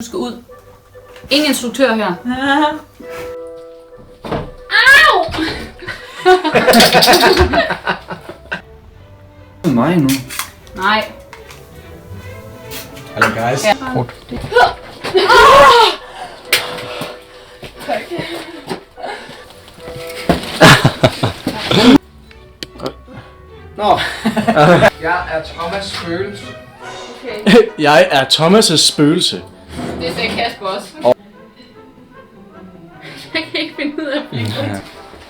Du skal ud. Ingen instruktør her. Au! Mig nu. Nej. Hallo guys. Ja. Nå. Jeg er Thomas Spøgelse. Okay. Jeg er Thomas' spøgelse. Det sagde Kasper også. Jeg kan ikke finde ud af at blive god.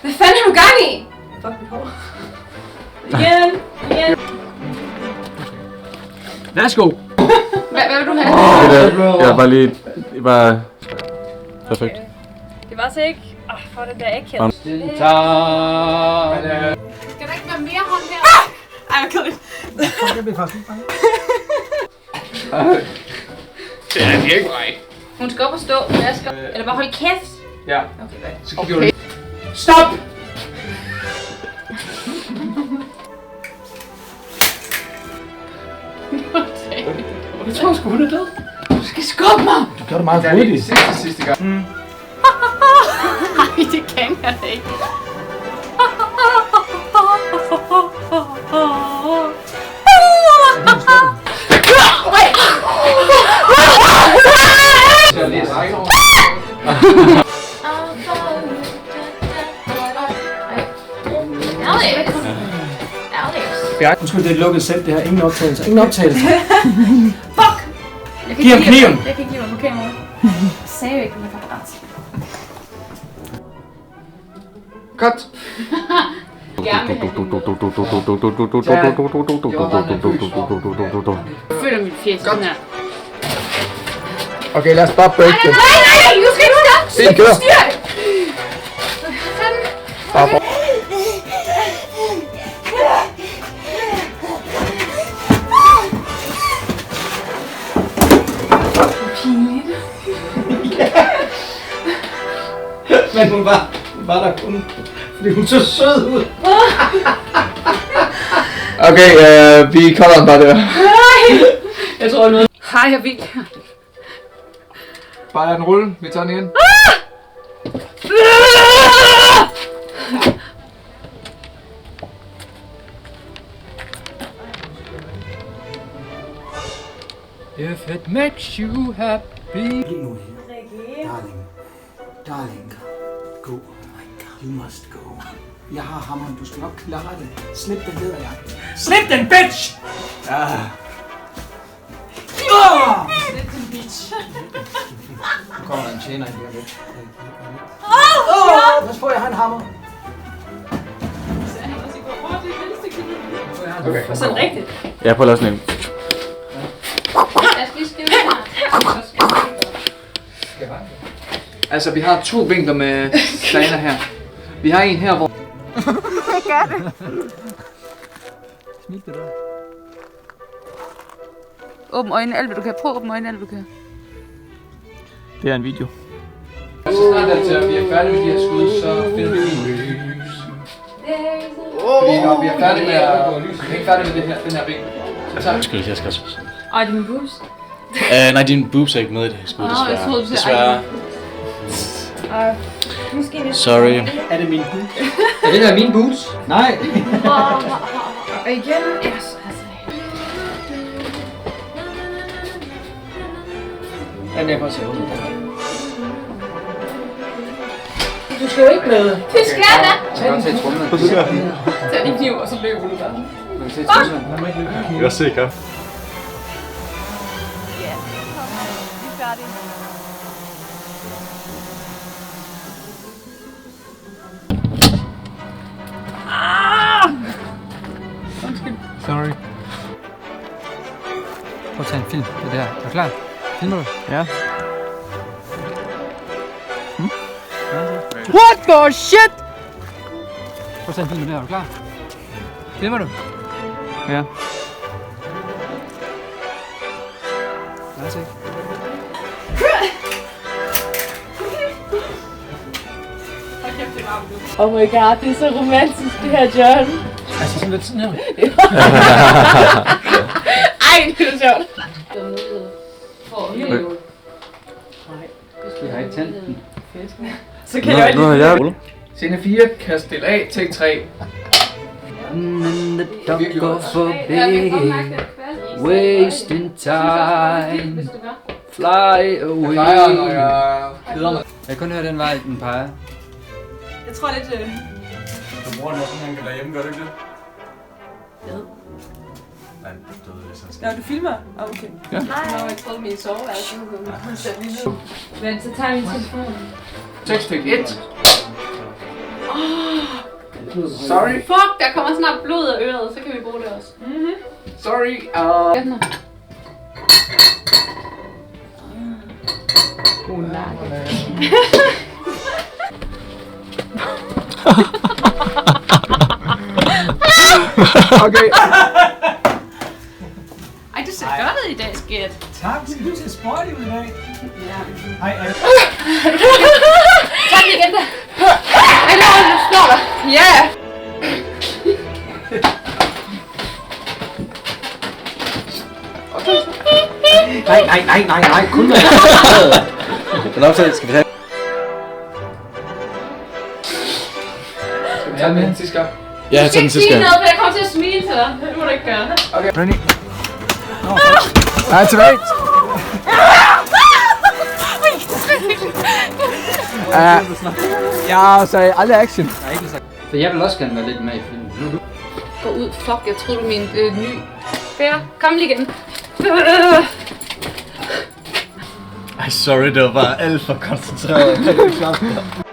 Hvad fanden har du gang i? Fuck mit hår. Igen. Værsgo. Hvad vil du have? Jeg var lige... Perfekt. Okay. Det var så ikke... for den der ægkæde. Skal der ikke være mere hånd her? Ej, hvor kedeligt. Jeg bliver faktisk ikke bange. Det er virkelig right. Hun skal op og stå. Jeg skal... Eller bare holde kæft. Ja. Okay, godt. Så kigger du. Stop! Jeg tror sgu, hun er død. Du skal skubbe mig. Du gør det meget hurtigt. Sidste gang. Nej, det kan jeg da ikke. Nu skal det lukke selv, det her. Ingen optagelser. Ingen optagelser. Fuck! Giv ham kniven. Jeg kan ikke lide mig på kameraet. Jeg sagde jo ikke, at man kan ret. Cut. Jeg føler mit fjes sådan her. Okay, lad os bare break det. Nej, du skal ikke stoppe! Det kører. Styr! Bare Men hun var der kun, fordi hun så sød ud. Okay, vi cutter den bare der. Jeg tror noget. Hej, jeg vil. Bare lad den rulle, vi tager den igen. If it makes you happy. Bliv nu her. Darling, go. Oh my God. You must go. Jeg har hammeren, du skal nok klare det. Slip den læderjakke. Slip den, bitch! Slip den, bitch. Nu kommer der en tjener ind her lidt. Pas på, jeg har en hammer. Okay. Sådan rigtigt. Jeg prøver at lave sådan en. Jeg skal lige skrive her. Altså, vi har to vinkler med Diana her. Vi har en her, hvor... Jeg gør det. Smil det der. Åbn øjnene, alt hvad du kan. Prøv at åbne øjnene, alt hvad du kan. Det er en video. Så snart vi er færdige med de her skud, så finder vi en lys. Fordi når vi er færdige med den her vinkel, så tager vi... Undskyld, jeg skal også. Ej, det er min boobs. Nej, dine boobs er ikke med i det her skud, desværre. jeg troede, du sagde Desværre. Måske lidt. Sorry. Er det mine boots? Er det der mine boots? Nej. Og igen. Yes, Den er på at se ud. Du skal jo ikke med. Det skal jeg da. Tag den til trumlen. Tag din kniv, og så løber du bare. Men til trumlen. Jeg er sikker. Ja. Vi er færdige. Sorry. Prøv at tage en film. Det der. Er du klar? Filmer du? Ja. What the shit? Prøv at tage en film med det her. Er du klar? Filmer du? Ja. Lad os se. Oh my god, det er så romantisk det her, John. Altså sådan lidt sådan her. Ej, det er sjovt. jeg tænde den. Så kan jeg jo ikke... Scene 4, kan stille af, take 3. And the dog go forbi, wasting time, fly away. Jeg plejer, når jeg keder mig. Jeg kan kun høre den vej, den peger. Jeg tror lidt... Du bruger den også, han kan derhjemme, gør du ikke det? Ja. Nej, du ved, hvis han skal. Nå, du filmer? Okay. Ja. Nej, jeg troede min soveværelse. Men så tager vi min telefon. Tekst take 1. Sorry. Fuck, der kommer snart blod af øret, så kan vi bruge det også. Sorry. Okay. Ej, det ser godt ud i dag, skat. Tak, skal du til sport i dag? Ja. Hej, Tag den igen da. Ej, du slår dig. Ja. Nej, kun med. Den optaget, skal vi tage? Skal vi tage den sidste gang? Ja, jeg tager den sidste gang. noget, for jeg kommer til at smile til dig. Det må du ikke gøre. Okay. Ready? Activate! Jeg sagde aldrig action. For jeg vil også gerne være lidt med i filmen. Gå ud. Fuck, jeg troede du mente ny. Fair. Kom lige igen. Ej, sorry, det var bare alt for koncentreret.